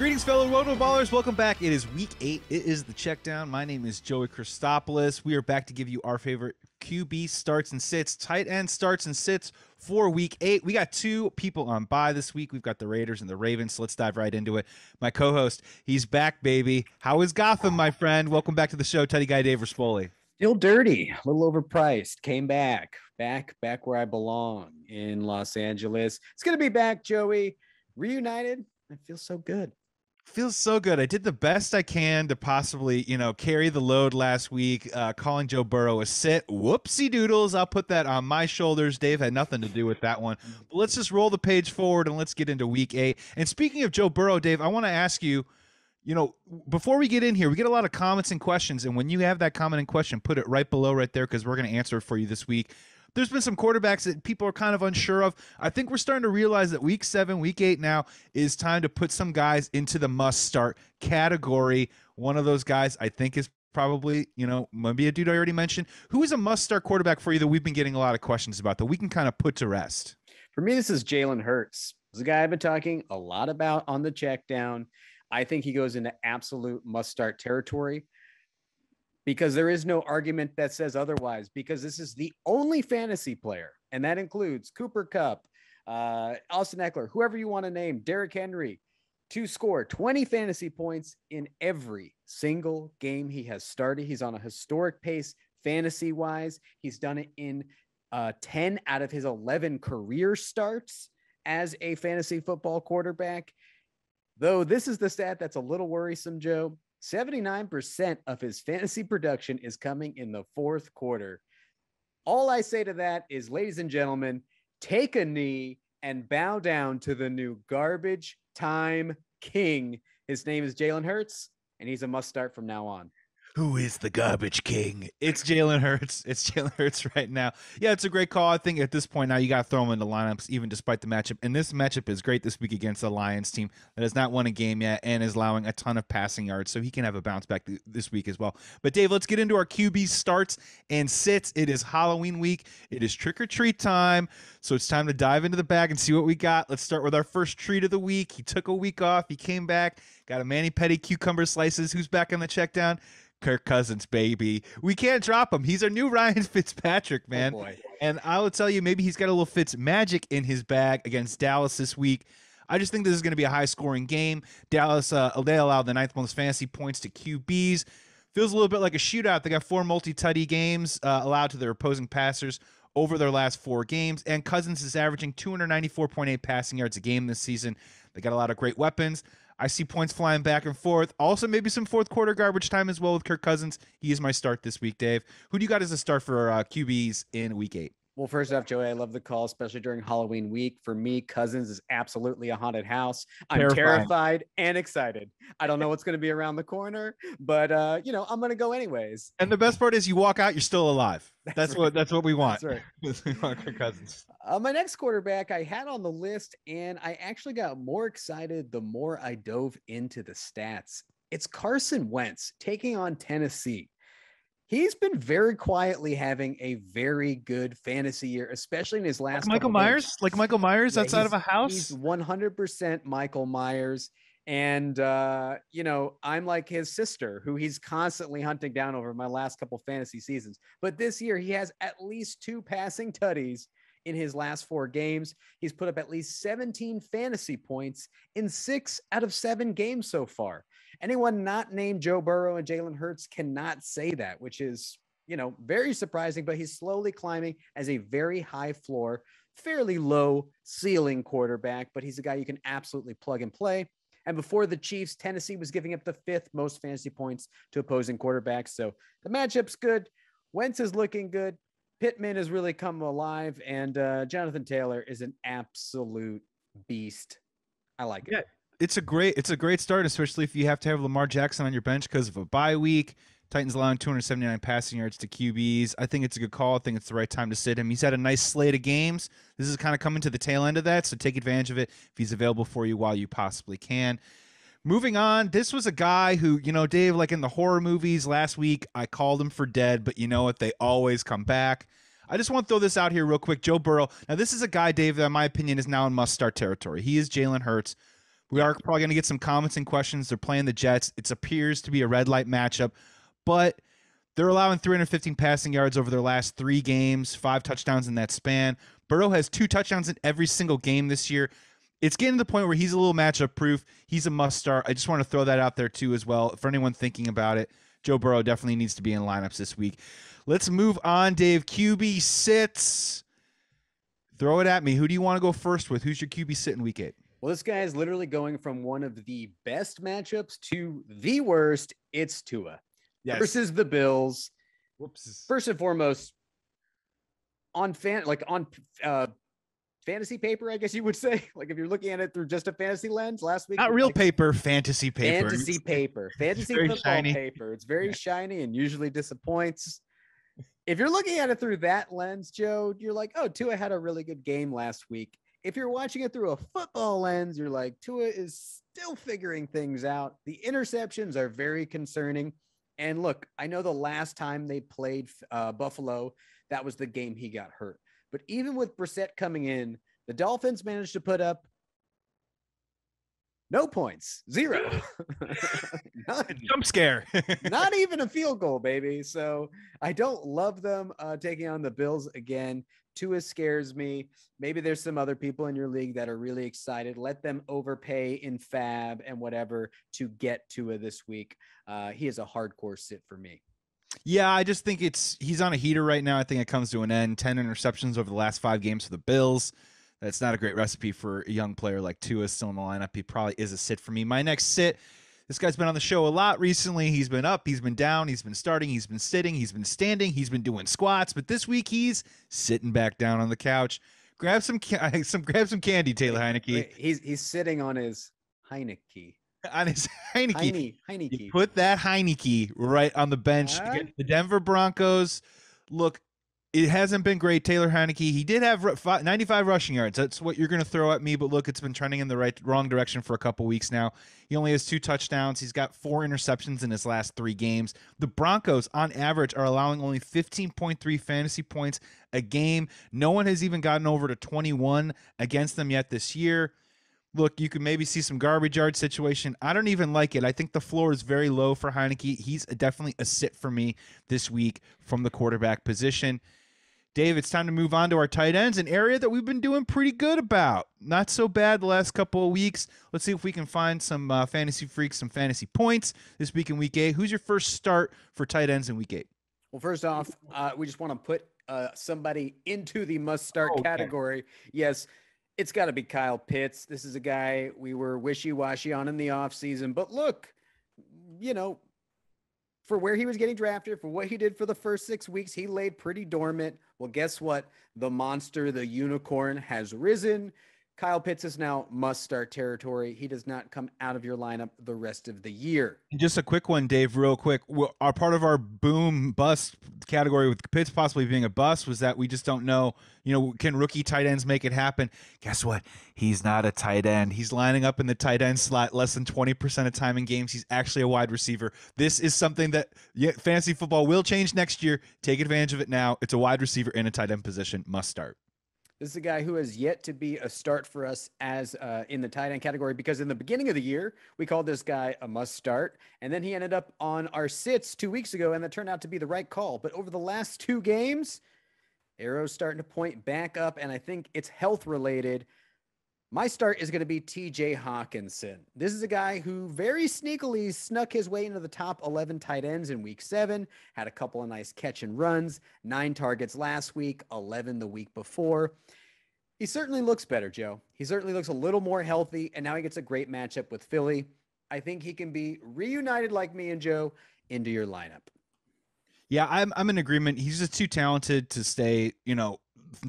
Greetings, fellow RotoBallers. Welcome back. It is week 8. It is the check down. My name is Joey Christopoulos. We are back to give you our favorite QB starts and sits, tight end starts and sits for week 8. We got two people on bye this week. We've got the Raiders and the Ravens, so let's dive right into it. My co-host, he's back, baby. How is Gotham, my friend? Welcome back to the show, Teddy Guy Dave Rispoli. Still dirty, a little overpriced. Came back where I belong in Los Angeles. It's going to be back, Joey. Reunited. It feels so good. Feels so good. I did the best I can to possibly, carry the load last week, calling Joe Burrow a sit. Whoopsie doodles. I'll put that on my shoulders. Dave had nothing to do with that one. But let's just roll the page forward and let's get into week 8. And speaking of Joe Burrow, Dave, I want to ask you, before we get in here, we get a lot of comments and questions. And when you have that comment and question, put it right below right there because we're going to answer it for you this week. There's been some quarterbacks that people are kind of unsure of. I think we're starting to realize that week 7, week 8 now is time to put some guys into the must-start category. One of those guys I think is probably, maybe a dude I already mentioned. Who is a must-start quarterback for you that we've been getting a lot of questions about that we can kind of put to rest? For me, this is Jalen Hurts. This is a guy I've been talking a lot about on the check down. I think he goes into absolute must-start territory, because there is no argument that says otherwise, because this is the only fantasy player, and that includes Cooper Kupp, Austin Eckler, whoever you want to name, Derrick Henry, to score 20 fantasy points in every single game he has started. He's on a historic pace fantasy-wise. He's done it in 10 out of his 11 career starts as a fantasy football quarterback. Though this is the stat that's a little worrisome, Joe. 79% of his fantasy production is coming in the fourth quarter. All I say to that is, ladies and gentlemen, take a knee and bow down to the new garbage time king. His name is Jalen Hurts, and he's a must start from now on. Who is the garbage king? It's Jalen Hurts. It's Jalen Hurts right now. Yeah, it's a great call. I think at this point now you got to throw him into lineups, even despite the matchup. And this matchup is great this week against the Lions team that has not won a game yet and is allowing a ton of passing yards. So he can have a bounce back this week as well. But Dave, let's get into our QB starts and sits. It is Halloween week. It is trick or treat time. So it's time to dive into the bag and see what we got. Let's start with our first treat of the week. He took a week off. He came back, got a mani-pedi cucumber slices. Who's back on the check down? Kirk Cousins, baby. We can't drop him. He's our new Ryan Fitzpatrick, man. Oh boy. And I will tell you, maybe he's got a little Fitz magic in his bag against Dallas this week. I just think this is going to be a high-scoring game. Dallas, they allowed the 9th most fantasy points to QBs. Feels a little bit like a shootout. They got 4 multi-tutty games allowed to their opposing passers over their last 4 games. And Cousins is averaging 294.8 passing yards a game this season. They got a lot of great weapons. I see points flying back and forth. Also, maybe some fourth quarter garbage time as well with Kirk Cousins. He is my start this week, Dave. Who do you got as a start for QBs in week 8? Well, first off, Joey, I love the call, especially during Halloween week. For me, Cousins is absolutely a haunted house. I'm terrified and excited. I don't know what's going to be around the corner, but I'm going to go anyways. And the best part is you walk out, you're still alive. That's right. That's what we want. That's right. We want Kirk Cousins. My next quarterback I had on the list, and I actually got more excited the more I dove into the stats. It's Carson Wentz taking on Tennessee. He's been very quietly having a very good fantasy year, especially in his last. Like Michael Myers? Like Michael Myers outside of a house? He's 100% Michael Myers. And, I'm like his sister, who he's constantly hunting down over my last couple fantasy seasons. But this year, he has at least 2 passing tutties in his last 4 games. He's put up at least 17 fantasy points in 6 out of 7 games so far. Anyone not named Joe Burrow and Jalen Hurts cannot say that, which is, very surprising, but he's slowly climbing as a very high floor, fairly low ceiling quarterback, but he's a guy you can absolutely plug and play. And before the Chiefs, Tennessee was giving up the 5th most fantasy points to opposing quarterbacks. So the matchup's good. Wentz is looking good. Pittman has really come alive, and Jonathan Taylor is an absolute beast. I like it. Yeah, it's a great start, especially if you have to have Lamar Jackson on your bench because of a bye week. Titans allowing 279 passing yards to QBs. I think it's a good call. I think it's the right time to sit him. He's had a nice slate of games. This is kind of coming to the tail end of that, so take advantage of it if he's available for you while you possibly can. Moving on, this was a guy who, Dave, like in the horror movies last week, I called him for dead, but you know what? They always come back. I just want to throw this out here real quick. Joe Burrow. Now, this is a guy, Dave, that in my opinion is now in must-start territory. He is Jalen Hurts. We are probably going to get some comments and questions. They're playing the Jets. It appears to be a red light matchup, but they're allowing 315 passing yards over their last 3 games, 5 touchdowns in that span. Burrow has 2 touchdowns in every single game this year. It's getting to the point where he's a little matchup proof. He's a must start. I just want to throw that out there too as well. For anyone thinking about it, Joe Burrow definitely needs to be in lineups this week. Let's move on, Dave. QB sits. Throw it at me. Who do you want to go first with? Who's your QB sit in week 8? Well, this guy is literally going from one of the best matchups to the worst. It's Tua versus the Bills. Whoops. First and foremost, on fantasy paper, I guess you would say, like if you're looking at it through just a fantasy lens last week. Not real paper, fantasy paper. Fantasy paper. Fantasy football shiny. Paper. It's very shiny and usually disappoints. If you're looking at it through that lens, Joe, you're like, oh, Tua had a really good game last week. If you're watching it through a football lens, you're like, Tua is still figuring things out. The interceptions are very concerning. And look, I know the last time they played Buffalo, that was the game he got hurt. But even with Brissett coming in, the Dolphins managed to put up no points, 0. Jump scare. Not even a field goal, baby. So I don't love them taking on the Bills again. Tua scares me. Maybe there's some other people in your league that are really excited. Let them overpay in fab and whatever to get Tua this week. He is a hardcore sit for me. Yeah, I just think he's on a heater right now. I think it comes to an end. 10 interceptions over the last 5 games for the Bills. That's not a great recipe for a young player like Tua still in the lineup. He probably is a sit for me. My next sit, this guy's been on the show a lot recently. He's been up, he's been down, he's been starting, he's been sitting, he's been standing, he's been doing squats. But this week he's sitting back down on the couch. Grab some candy, Taylor Heineke. He's sitting on his Heineke. On his Heineke. Heineke. You put that Heineke right on the bench against the Denver Broncos. Look, it hasn't been great, Taylor Heineke. He did have 95 rushing yards. That's what you're going to throw at me. But look, it's been trending in the wrong direction for a couple weeks now. He only has 2 touchdowns. He's got 4 interceptions in his last 3 games. The Broncos, on average, are allowing only 15.3 fantasy points a game. No one has even gotten over to 21 against them yet this year. Look, you can maybe see some garbage yard situation. I don't even like it. I think the floor is very low for Heineke. He's definitely a sit for me this week from the quarterback position. Dave, it's time to move on to our tight ends, an area that we've been doing pretty good about. Not so bad the last couple of weeks. Let's see if we can find some fantasy freaks, some fantasy points this week in week 8. Who's your first start for tight ends in week 8? Well, first off, we just want to put somebody into the must-start category. Yes, it's got to be Kyle Pitts. This is a guy we were wishy-washy on in the offseason. But look, for where he was getting drafted, for what he did for the first 6 weeks, he laid pretty dormant. Well, guess what? The monster, the unicorn has risen. Kyle Pitts is now must-start territory. He does not come out of your lineup the rest of the year. Just a quick one, Dave, real quick. Our part of our boom bust category with Pitts possibly being a bust was that we just don't know, can rookie tight ends make it happen? Guess what? He's not a tight end. He's lining up in the tight end slot less than 20% of time in games. He's actually a wide receiver. This is something that fantasy football will change next year. Take advantage of it now. It's a wide receiver in a tight end position. Must start. This is a guy who has yet to be a start for us as in the tight end category, because in the beginning of the year, we called this guy a must start. And then he ended up on our sits 2 weeks ago, and that turned out to be the right call. But over the last 2 games, arrows starting to point back up, and I think it's health related. My start is going to be TJ Hawkinson. This is a guy who very sneakily snuck his way into the top 11 tight ends in week 7, had a couple of nice catch and runs, 9 targets last week, 11 the week before. He certainly looks better, Joe. He certainly looks a little more healthy, and now he gets a great matchup with Philly. I think he can be reunited like me and Joe into your lineup. Yeah, I'm in agreement. He's just too talented to stay,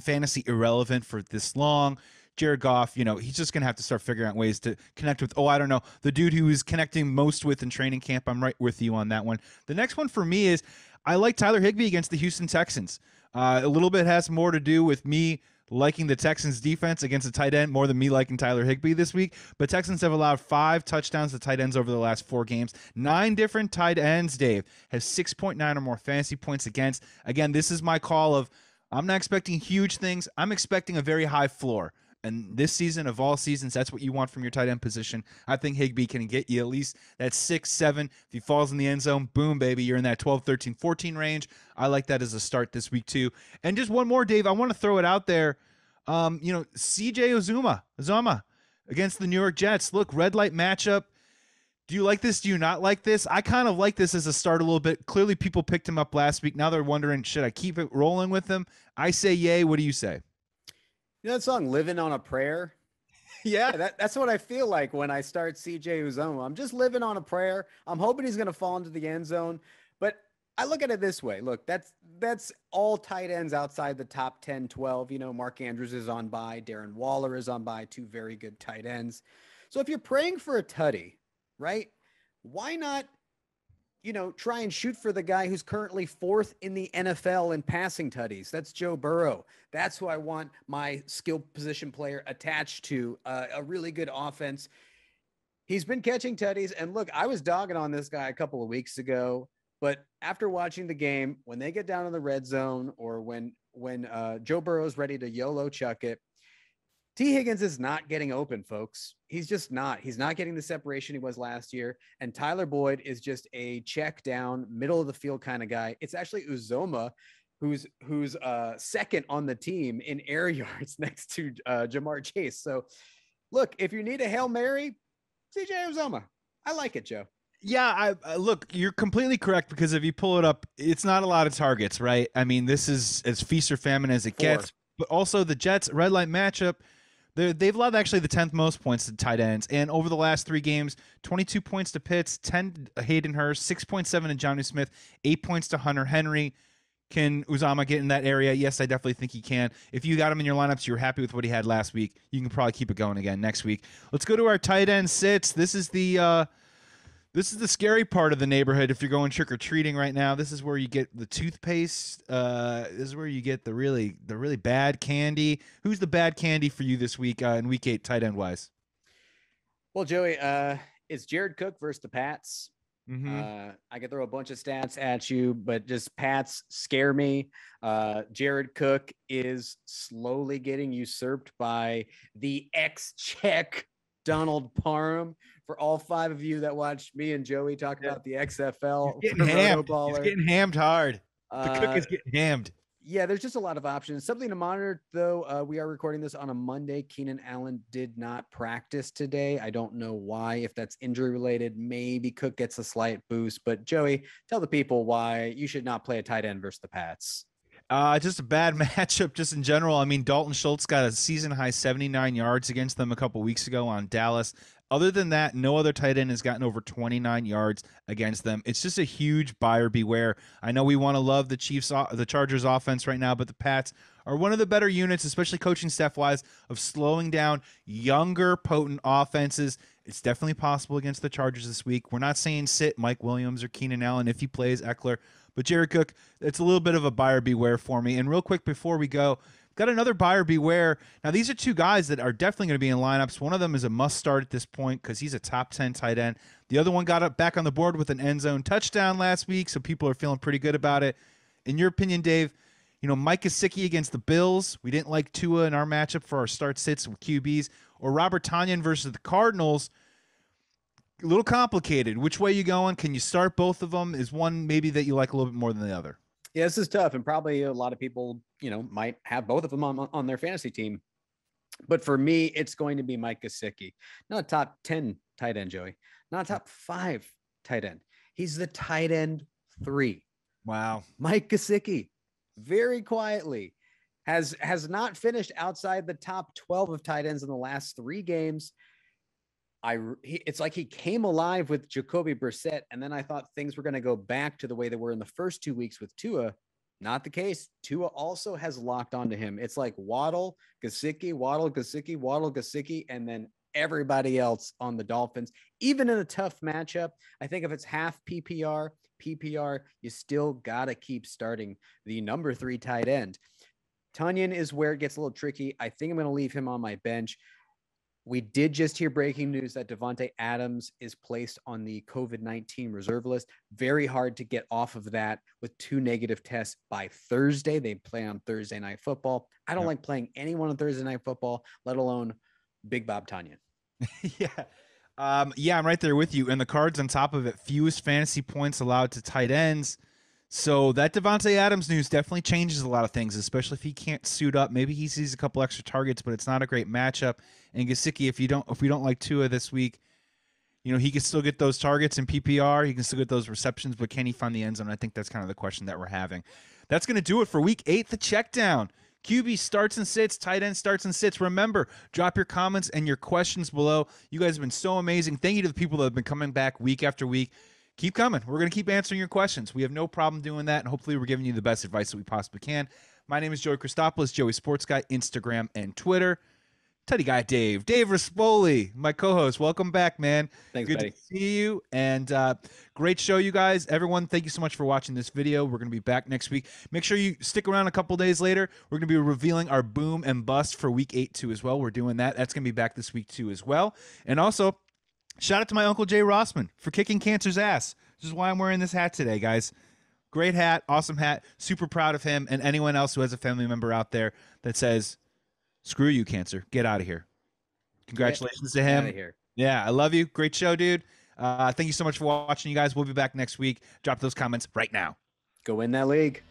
fantasy irrelevant for this long. Jared Goff, he's just going to have to start figuring out ways to connect with, the dude who is connecting most with in training camp. I'm right with you on that one. The next one for me is I like Tyler Higbee against the Houston Texans. A little bit has more to do with me liking the Texans defense against a tight end more than me liking Tyler Higbee this week. But Texans have allowed 5 touchdowns to tight ends over the last 4 games. 9 different tight ends, Dave, have 6.9 or more fantasy points against. Again, this is my call of I'm not expecting huge things. I'm expecting a very high floor. And this season of all seasons, that's what you want from your tight end position. I think Higbee can get you at least that 6, 7. If he falls in the end zone, boom, baby, you're in that 12, 13, 14 range. I like that as a start this week too. And just one more, Dave, I want to throw it out there. CJ Uzama against the New York Jets. Look, red light matchup. Do you like this? Do you not like this? I kind of like this as a start a little bit. Clearly, people picked him up last week. Now they're wondering, should I keep it rolling with him? I say yay. What do you say? You know that song, Living on a Prayer? Yeah. That's what I feel like when I start CJ Uzoma. I'm just living on a prayer. I'm hoping he's going to fall into the end zone. But I look at it this way. Look, that's all tight ends outside the top 10, 12. You know, Mark Andrews is on bye. Darren Waller is on bye. 2 very good tight ends. So if you're praying for a tutty, right, why not, try and shoot for the guy who's currently 4th in the NFL in passing tutties? That's Joe Burrow. That's who I want my skill position player attached to, a really good offense. He's been catching tutties. And look, I was dogging on this guy a couple of weeks ago, but after watching the game, when they get down in the red zone or when Joe Burrow's ready to YOLO chuck it, T. Higgins is not getting open, folks. He's just not. He's not getting the separation he was last year. And Tyler Boyd is just a check down, middle of the field kind of guy. It's actually Uzoma, who's second on the team in air yards next to Jamar Chase. So, look, if you need a Hail Mary, CJ Uzoma. I like it, Joe. Yeah, I look, you're completely correct, because if you pull it up, it's not a lot of targets, right? I mean, this is as feast or famine as it gets. But also the Jets red light matchup, they've allowed actually the 10th most points to tight ends. And over the last 3 games, 22 points to Pitts, 10 to Hayden Hurst, 6.7 to Johnny Smith, 8 points to Hunter Henry. Can Uzama get in that area? Yes, I definitely think he can. If you got him in your lineups, you're happy with what he had last week, you can probably keep it going again next week. Let's go to our tight end sits. This is the scary part of the neighborhood. If you're going trick-or-treating right now, this is where you get the toothpaste. This is where you get the really bad candy. Who's the bad candy for you this week in week 8 tight end wise? Well, Joey, it's Jared Cook versus the Pats. Mm-hmm. I could throw a bunch of stats at you, but just Pats scare me. Jared Cook is slowly getting usurped by the ex-Czech Donald Parham. For all 5 of you that watched me and Joey talk about the XFL, He's getting hammed. He's getting hammed hard. The Cook is getting hammed. Yeah, there's just a lot of options. Something to monitor, though. We are recording this on a Monday. Keenan Allen did not practice today. I don't know why. If that's injury related, maybe Cook gets a slight boost. But Joey, tell the people why you should not play a tight end versus the Pats. Just a bad matchup just in general. I mean, Dalton Schultz got a season-high 79 yards against them a couple weeks ago on Dallas. Other than that, no other tight end has gotten over 29 yards against them. It's just a huge buyer beware. I know we want to love the Chargers offense right now, but the Pats are one of the better units, especially coaching staff-wise, of slowing down younger, potent offenses. It's definitely possible against the Chargers this week. We're not saying sit Mike Williams or Keenan Allen if he plays Eckler, but Jared Cook, it's a little bit of a buyer beware for me. And real quick before we go, got another buyer beware. Now, these are 2 guys that are definitely going to be in lineups. One of them is a must start at this point because he's a top 10 tight end. The other one got up back on the board with an end zone touchdown last week, so people are feeling pretty good about it. In your opinion, Dave, Mike Gesicki against the Bills. We didn't like Tua in our matchup for our start sits with QBs. Or Robert Tonyan versus the Cardinals. A little complicated. Which way you going? Can you start both of them? Is one maybe that you like a little bit more than the other? Yeah, this is tough. And probably a lot of people, might have both of them on their fantasy team. But for me, it's going to be Mike Gesicki. Not a top 10 tight end, Joey. Not a top 5 tight end. He's the tight end 3. Wow. Mike Gesicki, very quietly, has not finished outside the top 12 of tight ends in the last 3 games. It's like he came alive with Jacoby Brissett, and then I thought things were going to go back to the way they were in the first 2 weeks with Tua. Not the case. Tua also has locked onto him. It's like Waddle, Gesicki, Waddle, Gesicki, Waddle, Gesicki, and then everybody else on the Dolphins. Even in a tough matchup, I think if it's half PPR, you still got to keep starting the number 3 tight end. Tonyan is where it gets a little tricky. I think I'm going to leave him on my bench. We did just hear breaking news that Devontae Adams is placed on the COVID-19 reserve list. Very hard to get off of that with 2 negative tests by Thursday. They play on Thursday Night Football. I don't like playing anyone on Thursday Night Football, let alone Big Bob Tonyan. Yeah. Yeah, I'm right there with you. And the Cards on top of it, fewest fantasy points allowed to tight ends. So that Devontae Adams news definitely changes a lot of things, especially if he can't suit up. Maybe he sees a couple extra targets, but it's not a great matchup. And Gesicki, if we don't like Tua this week, he can still get those targets in PPR. He can still get those receptions, but can he find the end zone? I think that's kind of the question that we're having. That's going to do it for week 8, the check down. QB starts and sits, tight end starts and sits. Remember, drop your comments and your questions below. You guys have been so amazing. Thank you to the people that have been coming back week after week. Keep coming. We're going to keep answering your questions. We have no problem doing that, and hopefully we're giving you the best advice that we possibly can. My name is Joey Christopoulos, Joey Sports Guy, Instagram and Twitter. Teddy Guy Dave Rispoli, my co-host. Welcome back, man. Thanks, Good buddy. to see you, and great show, you guys. Everyone, thank you so much for watching this video. We're going to be back next week. Make sure you stick around a couple days later. We're going to be revealing our boom and bust for week 8 too as well. We're doing that. That's going to be back this week too as well. And also, shout out to my Uncle Jay Rossman for kicking cancer's ass. This is why I'm wearing this hat today, guys. Great hat, awesome hat. Super proud of him and anyone else who has a family member out there that says, screw you, cancer. Get out of here. Congratulations to him. Out of here. Yeah, I love you. Great show, dude. Thank you so much for watching, you guys. We'll be back next week. Drop those comments right now. Go win that league.